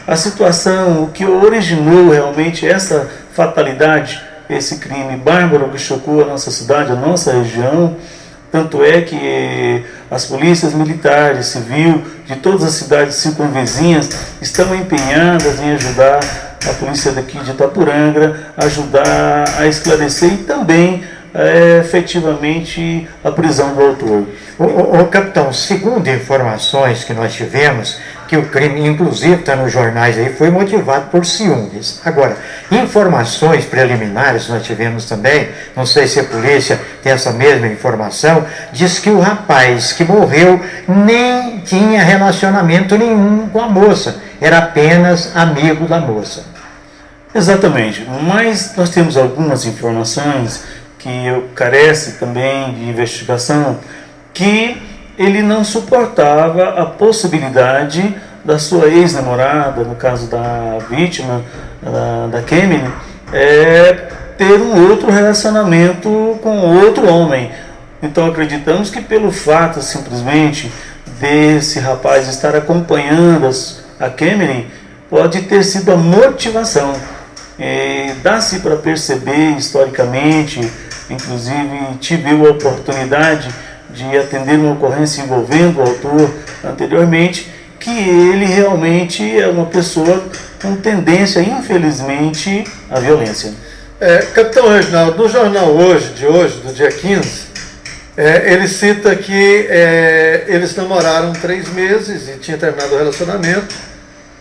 a situação, o que originou realmente essa fatalidade, esse crime bárbaro que chocou a nossa cidade, a nossa região. Tanto é que as polícias militares, civil, de todas as cidades circunvizinhas estão empenhadas em ajudar a polícia daqui de Itaporanga, ajudar a esclarecer e também efetivamente a prisão do autor. Capitão, segundo informações que nós tivemos, que o crime, inclusive está nos jornais aí, foi motivado por ciúmes. Agora, informações preliminares nós tivemos também, não sei se a polícia tem essa mesma informação, diz que o rapaz que morreu nem tinha relacionamento nenhum com a moça, era apenas amigo da moça. Exatamente, mas nós temos algumas informações que carece também de investigação, que ele não suportava a possibilidade da sua ex-namorada, no caso da vítima, da Kemeny, ter um outro relacionamento com outro homem. Então acreditamos que pelo fato simplesmente desse rapaz estar acompanhando a Kemeny, pode ter sido a motivação. Dá-se para perceber historicamente, inclusive tive a oportunidade de atender uma ocorrência envolvendo o autor anteriormente, que ele realmente é uma pessoa com tendência, infelizmente, à violência. Capitão Reginaldo, no jornal de hoje, do dia 15, ele cita que eles namoraram 3 meses e tinha terminado o relacionamento,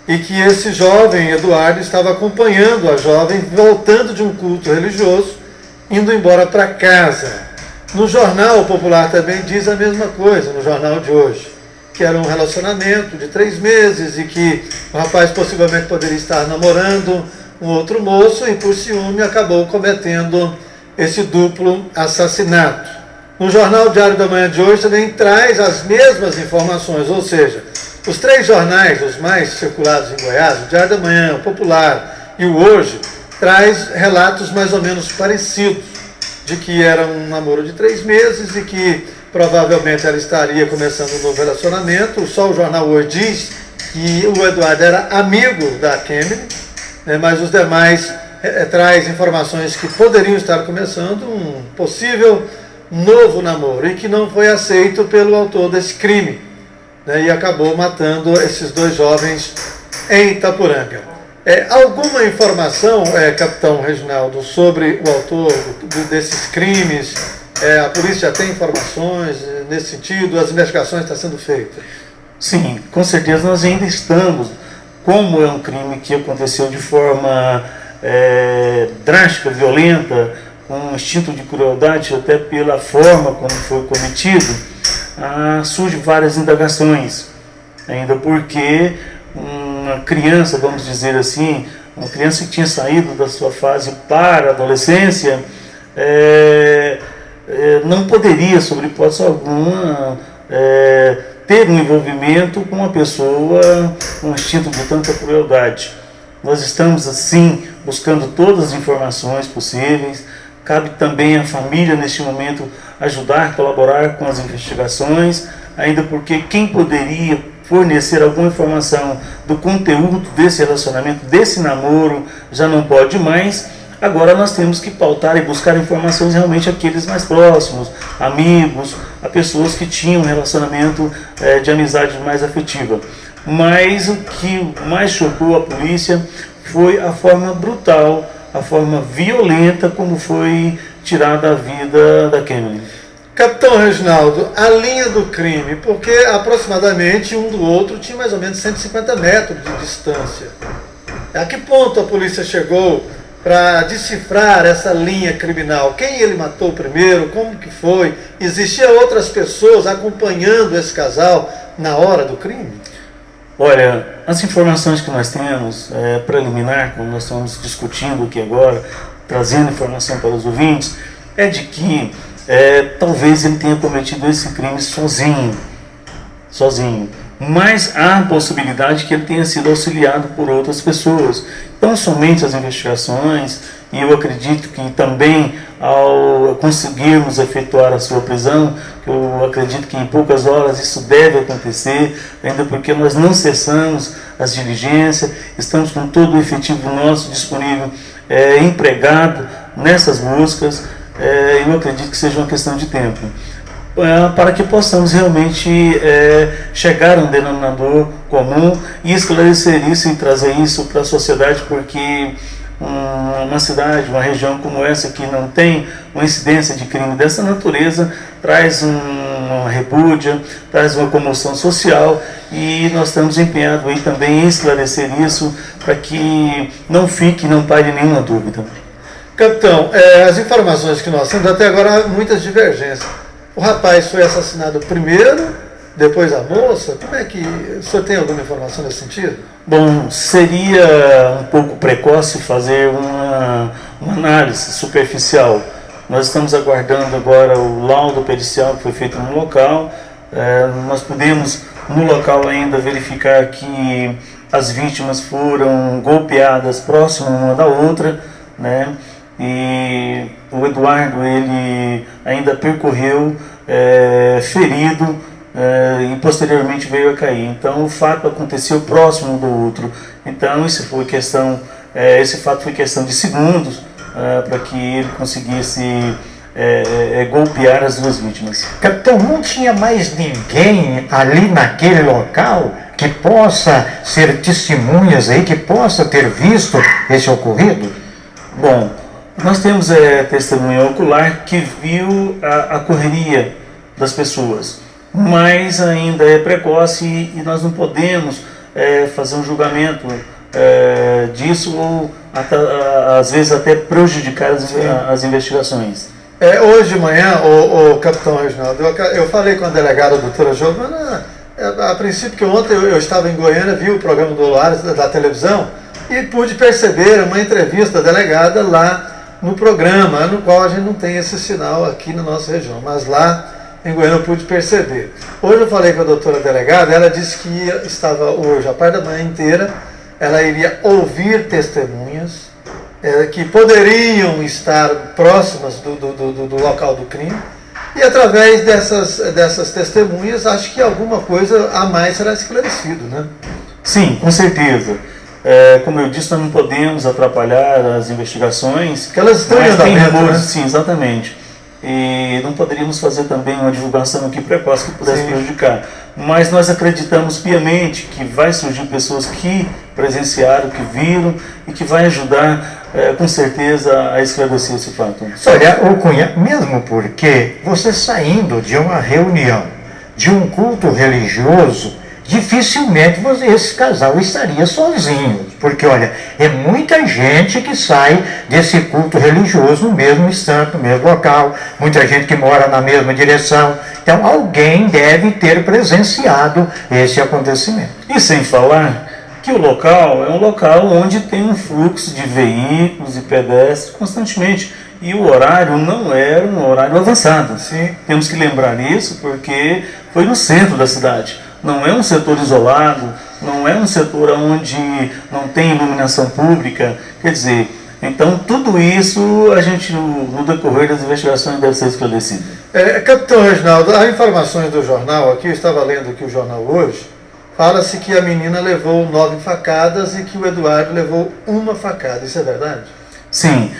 e que esse jovem, Eduardo, estava acompanhando a jovem, voltando de um culto religioso, indo embora para casa. No jornal popular também diz a mesma coisa, no jornal de hoje, que era um relacionamento de 3 meses e que o rapaz possivelmente poderia estar namorando um outro moço e por ciúme acabou cometendo esse duplo assassinato. No jornal Diário da Manhã de hoje também traz as mesmas informações, ou seja, os 3 jornais, os mais circulados em Goiás, o Diário da Manhã, o Popular e o Hoje, traz relatos mais ou menos parecidos, de que era um namoro de 3 meses e que provavelmente ela estaria começando um novo relacionamento. Só o jornal Hoje diz que o Eduardo era amigo da Kemeny, mas os demais traz informações que poderiam estar começando um possível novo namoro e que não foi aceito pelo autor desse crime, e acabou matando esses 2 jovens em Itaporanga. Alguma informação, capitão Reginaldo, sobre o autor desses crimes? A polícia já tem informações nesse sentido? As investigações estão sendo feitas? Sim, com certeza nós ainda estamos. Como é um crime que aconteceu de forma drástica, violenta, com um instinto de crueldade, até pela forma como foi cometido, surgem várias indagações, ainda porque uma criança, vamos dizer assim, uma criança que tinha saído da sua fase para a adolescência, não poderia, sobre hipótese alguma, ter um envolvimento com uma pessoa com um instinto de tanta crueldade. Nós estamos, assim, buscando todas as informações possíveis. Cabe também à família, neste momento, ajudar, colaborar com as investigações, ainda porque quem poderia fornecer alguma informação do conteúdo desse relacionamento, desse namoro, já não pode mais. Agora nós temos que pautar e buscar informações realmente aqueles mais próximos, amigos, a pessoas que tinham um relacionamento de amizade mais afetiva. Mas o que mais chocou a polícia foi a forma brutal, a forma violenta como foi tirada a vida da Kemeny. Capitão Reginaldo, a linha do crime, porque aproximadamente um do outro tinha mais ou menos 150 metros de distância. A que ponto a polícia chegou para decifrar essa linha criminal? Quem ele matou primeiro? Como que foi? Existiam outras pessoas acompanhando esse casal na hora do crime? Olha, as informações que nós temos, preliminar, como nós estamos discutindo aqui agora, trazendo informação para os ouvintes, é de que talvez ele tenha cometido esse crime sozinho, mas há a possibilidade que ele tenha sido auxiliado por outras pessoas. Então, somente as investigações, e eu acredito que também ao conseguirmos efetuar a sua prisão, eu acredito que em poucas horas isso deve acontecer, ainda porque nós não cessamos as diligências, estamos com todo o efetivo nosso disponível, empregado nessas buscas. Eu acredito que seja uma questão de tempo, para que possamos realmente chegar a um denominador comum e esclarecer isso e trazer isso para a sociedade, porque uma cidade, uma região como essa, que não tem uma incidência de crime dessa natureza, traz uma repúdia, traz uma comoção social, e nós estamos empenhados aí também em esclarecer isso, para que não fique, não pare nenhuma dúvida. Capitão, as informações que nós temos, até agora há muitas divergências. O rapaz foi assassinado primeiro, depois a moça? Como é que... O senhor tem alguma informação nesse sentido? Bom, seria um pouco precoce fazer uma análise superficial. Nós estamos aguardando agora o laudo pericial que foi feito no local. Nós podemos, no local ainda, verificar que as vítimas foram golpeadas próximas uma da outra, né? E o Eduardo, ele ainda percorreu ferido, e posteriormente veio a cair. Então o fato aconteceu próximo do outro. Então esse fato foi questão de segundos, para que ele conseguisse golpear as duas vítimas. Capitão, não tinha mais ninguém ali naquele local que possa ser testemunhas aí, que possa ter visto esse ocorrido? Bom, nós temos testemunha ocular que viu a correria das pessoas, mas ainda é precoce e nós não podemos fazer um julgamento disso, ou às vezes até prejudicar as investigações. Hoje de manhã, o capitão Reginaldo, eu falei com a delegada, a doutora Giovana, a princípio, que ontem eu estava em Goiânia, vi o programa do Loares da televisão e pude perceber uma entrevista da delegada lá no programa, no qual a gente não tem esse sinal aqui na nossa região, mas lá em Goiânia eu pude perceber. Hoje eu falei com a doutora delegada, ela disse que estava hoje, a parte da manhã inteira, ela iria ouvir testemunhas que poderiam estar próximas do local do crime, e através dessas testemunhas, acho que alguma coisa a mais será esclarecido, né? Sim, com certeza. Como eu disse, nós não podemos atrapalhar as investigações, que elas estão em andamento, né? Sim, exatamente. E não poderíamos fazer também uma divulgação aqui precoce que pudesse prejudicar. Mas nós acreditamos piamente que vai surgir pessoas que presenciaram, que viram, e que vai ajudar, com certeza, a esclarecer esse fato. Olha, o Cunha, mesmo porque você saindo de uma reunião, de um culto religioso, dificilmente esse casal estaria sozinho, porque olha, é muita gente que sai desse culto religioso no mesmo instante, no mesmo local, muita gente que mora na mesma direção, então alguém deve ter presenciado esse acontecimento. E sem falar que o local é um local onde tem um fluxo de veículos e pedestres constantemente, e o horário não era um horário avançado. Sim. Temos que lembrar isso, porque foi no centro da cidade. Não é um setor isolado, não é um setor onde não tem iluminação pública. Quer dizer, então tudo isso a gente, no decorrer das investigações, deve ser esclarecido. Capitão Reginaldo, as informações do jornal aqui, eu estava lendo aqui o jornal hoje, fala-se que a menina levou 9 facadas e que o Eduardo levou 1 facada. Isso é verdade? Sim,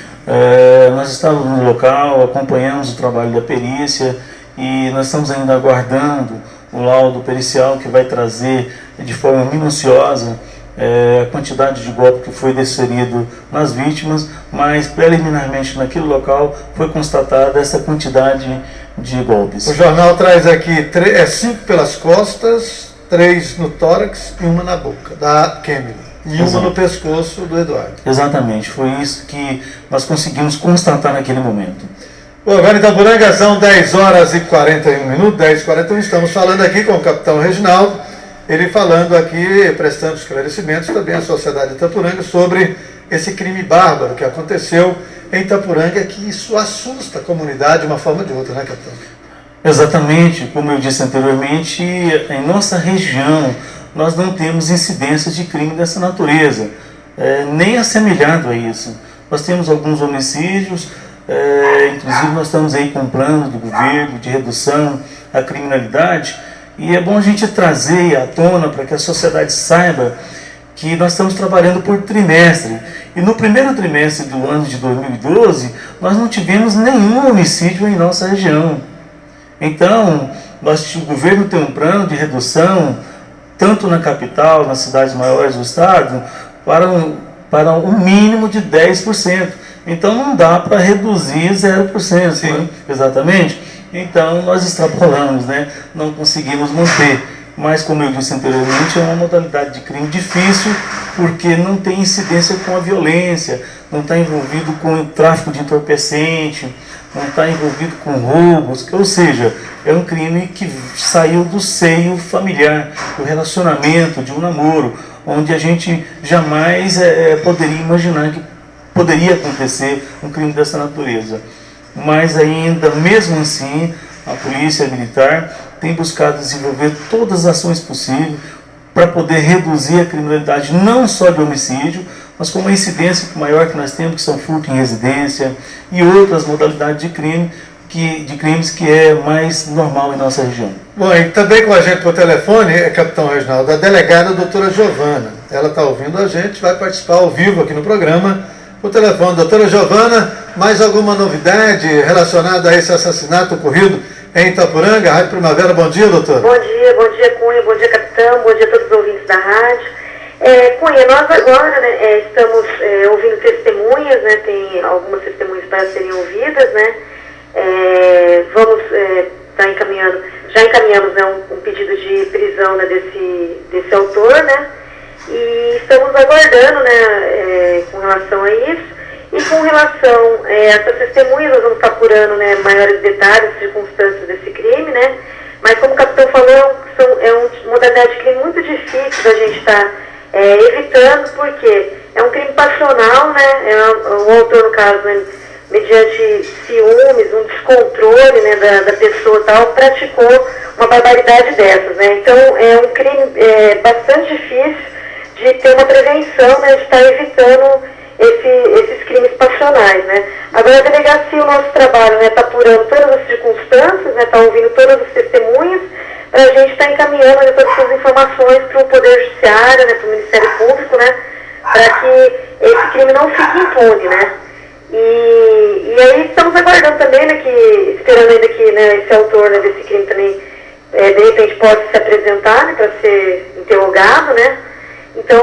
nós estávamos no local, acompanhamos o trabalho da perícia e nós estamos ainda aguardando o laudo pericial, que vai trazer de forma minuciosa a quantidade de golpe que foi desferido nas vítimas, mas preliminarmente naquele local foi constatada essa quantidade de golpes. O jornal traz aqui 5 pelas costas, 3 no tórax e 1 na boca da Kemily, e 1 no pescoço do Eduardo. Exatamente, foi isso que nós conseguimos constatar naquele momento. Bom, agora em Itaporanga são 10 horas e 41 minutos, 10h41, estamos falando aqui com o capitão Reginaldo, ele falando aqui, prestando esclarecimentos também à sociedade de Itaporanga sobre esse crime bárbaro que aconteceu em Itaporanga, que isso assusta a comunidade de uma forma ou de outra, né, capitão? Exatamente, como eu disse anteriormente, em nossa região nós não temos incidências de crime dessa natureza, nem assemelhado a isso. Nós temos alguns homicídios, inclusive nós estamos aí com um plano do governo de redução à criminalidade, e é bom a gente trazer à tona para que a sociedade saiba que nós estamos trabalhando por trimestre. E no primeiro trimestre do ano de 2012, nós não tivemos nenhum homicídio em nossa região. Então, o governo tem um plano de redução, tanto na capital, nas cidades maiores do estado, para um mínimo de 10%. Então, não dá para reduzir 0%, né? Exatamente. Então, nós extrapolamos, né? Não conseguimos manter. Mas, como eu disse anteriormente, é uma modalidade de crime difícil, porque não tem incidência com a violência, não está envolvido com o tráfico de entorpecente, não está envolvido com roubos, ou seja, é um crime que saiu do seio familiar, do relacionamento, de um namoro, onde a gente jamais poderia imaginar que poderia acontecer um crime dessa natureza. Mas ainda, mesmo assim, a polícia militar tem buscado desenvolver todas as ações possíveis para poder reduzir a criminalidade, não só de homicídio, mas com uma incidência maior que nós temos, que são furto em residência e outras modalidades de crimes que é mais normal em nossa região. Bom, e também com a gente por telefone, capitão Reginaldo, a delegada doutora Giovana. Ela está ouvindo a gente, vai participar ao vivo aqui no programa. Por telefone, doutora Giovana, mais alguma novidade relacionada a esse assassinato ocorrido em Itaporanga? Rádio Primavera, bom dia, doutora. Bom dia, Cunha, bom dia, capitão, bom dia a todos os ouvintes da rádio. Cunha, nós agora, né, estamos ouvindo testemunhas, né, tem algumas testemunhas para serem ouvidas, né, vamos estar encaminhando, já encaminhamos, né, um pedido de prisão, né, desse autor, né, e estamos aguardando, né, com relação a isso. E com relação a essas testemunhas, nós vamos estar apurando, né, maiores detalhes, circunstâncias desse crime, né? Mas como o capitão falou, é uma modalidade de crime muito difícil da gente estar evitando, porque é um crime passional, né? O autor, no caso, né, mediante ciúmes, um descontrole, né, da pessoa tal, praticou uma barbaridade dessas, né? Então é um crime bastante difícil de ter uma prevenção, né, de estar evitando esses crimes passionais, né? Agora a delegacia, o nosso trabalho, né, está apurando todas as circunstâncias, né, está ouvindo todas as testemunhas, para a gente estar encaminhando, né, todas as informações para o Poder Judiciário, né, para o Ministério Público, né, para que esse crime não fique impune, né? E aí estamos aguardando também, né, esperando ainda que, né, esse autor, né, desse crime também, de repente, possa se apresentar, né, para ser interrogado, né? Então,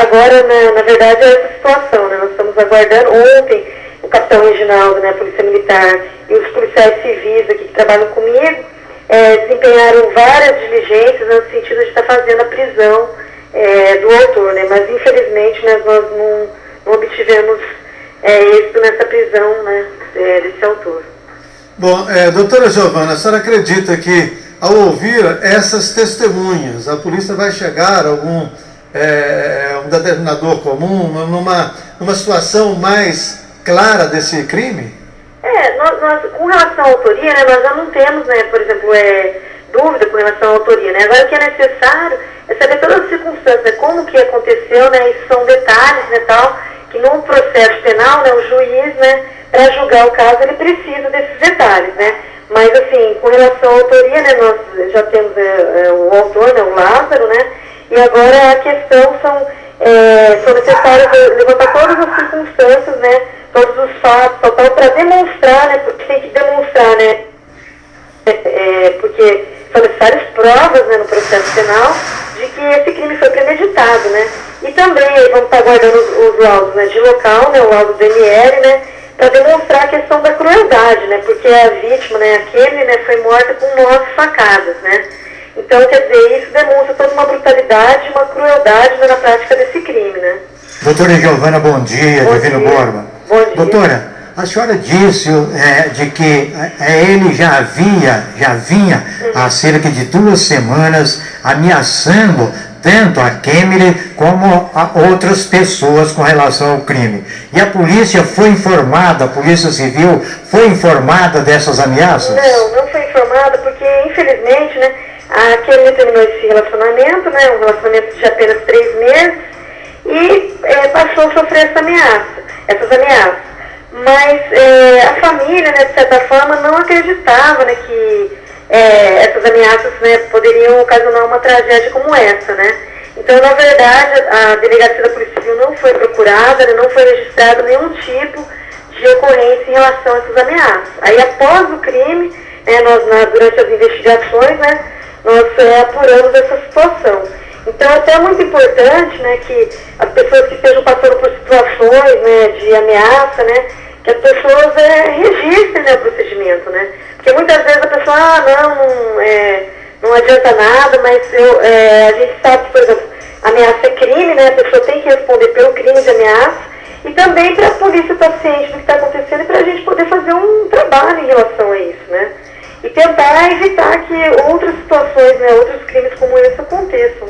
agora, na verdade, é essa situação, né? Nós estamos aguardando. Ontem, o capitão Reginaldo, né, a Polícia Militar, e os policiais civis aqui que trabalham comigo, desempenharam várias diligências no sentido de estar fazendo a prisão do autor, né? Mas, infelizmente, né, nós não obtivemos êxito nessa prisão, né, desse autor. Bom, doutora Giovana, a senhora acredita que, ao ouvir essas testemunhas, a polícia vai chegar a um denominador comum, numa situação mais clara desse crime? Nós, com relação à autoria, né, nós já não temos, né, por exemplo, dúvida com relação à autoria, né? Agora o que é necessário é saber todas as circunstâncias, né, como que aconteceu, né, isso são detalhes, né, tal, que no processo penal, né, o juiz, né, para julgar o caso, ele precisa desses detalhes, né? Mas, assim, com relação à autoria, né, nós já temos o autor, né, o Lázaro, né? E agora a questão são necessárias levantar todas as circunstâncias, né, todos os fatos, para demonstrar, né, porque tem que demonstrar, né, porque são necessárias provas, né, no processo penal de que esse crime foi premeditado, né. E também vamos estar guardando os laudos, né, de local, né, o laudo do ML, né, para demonstrar a questão da crueldade, né, porque a vítima, né, né, foi morta com 9 facadas, né. Então, quer dizer, isso demonstra toda uma brutalidade, uma crueldade, né, na prática desse crime, né? Doutora Giovana, bom dia, Divino Borba. Bom dia. Doutora, a senhora disse de que ele já vinha há cerca de 2 semanas ameaçando tanto a Kemily como a outras pessoas com relação ao crime. E a polícia foi informada, a Polícia Civil foi informada dessas ameaças? Não foi informada porque, infelizmente, né, a Kemily terminou esse relacionamento, né, um relacionamento de apenas 3 meses, e passou a sofrer essas ameaças. Mas a família, né, de certa forma, não acreditava, né, que essas ameaças, né, poderiam ocasionar uma tragédia como essa, né. Então, na verdade, a delegacia da Polícia Civil não foi procurada, não foi registrado nenhum tipo de ocorrência em relação a essas ameaças. Aí, após o crime, durante as investigações, nós apuramos essa situação. Então, é até muito importante, que as pessoas que estejam passando por situações, de ameaça, que as pessoas registrem, o procedimento, Porque muitas vezes a pessoa, não adianta nada, mas a gente sabe que, por exemplo, ameaça é crime, a pessoa tem que responder pelo crime de ameaça, e também para a polícia estar ciente do que está acontecendo e para a gente poder fazer um trabalho em relação a isso, E tentar evitar que outras situações, outros crimes como esse aconteçam,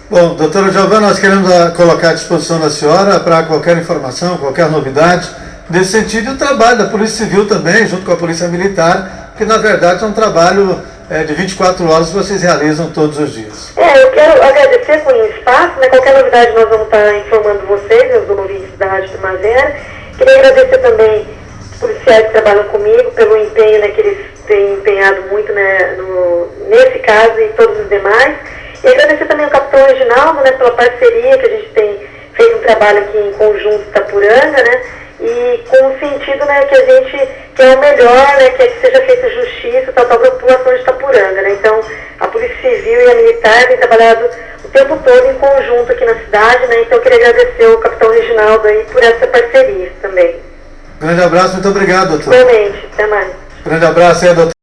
Bom, doutora Giovana, nós queremos colocar à disposição da senhora para qualquer informação, qualquer novidade, nesse sentido, e o trabalho da Polícia Civil também, junto com a Polícia Militar, que na verdade é um trabalho de 24 horas que vocês realizam todos os dias. Eu quero agradecer por o espaço, qualquer novidade nós vamos estar informando vocês, os ouvintes da Rádio Primavera. Queria agradecer também os policiais que trabalham comigo pelo empenho que eles têm empenhado muito nesse caso e todos os demais. E agradecer também ao capitão Reginaldo pela parceria que a gente tem feito um trabalho aqui em conjunto em Itapuranga, e com o sentido que a gente quer o melhor, que seja feita justiça para a população de Itapuranga. Então, a Polícia Civil e a Militar têm trabalhado o tempo todo em conjunto aqui na cidade, então eu queria agradecer ao capitão Reginaldo aí por essa parceria também. Grande abraço, muito obrigado, doutor. Igualmente, até mais. Grande abraço, doutor.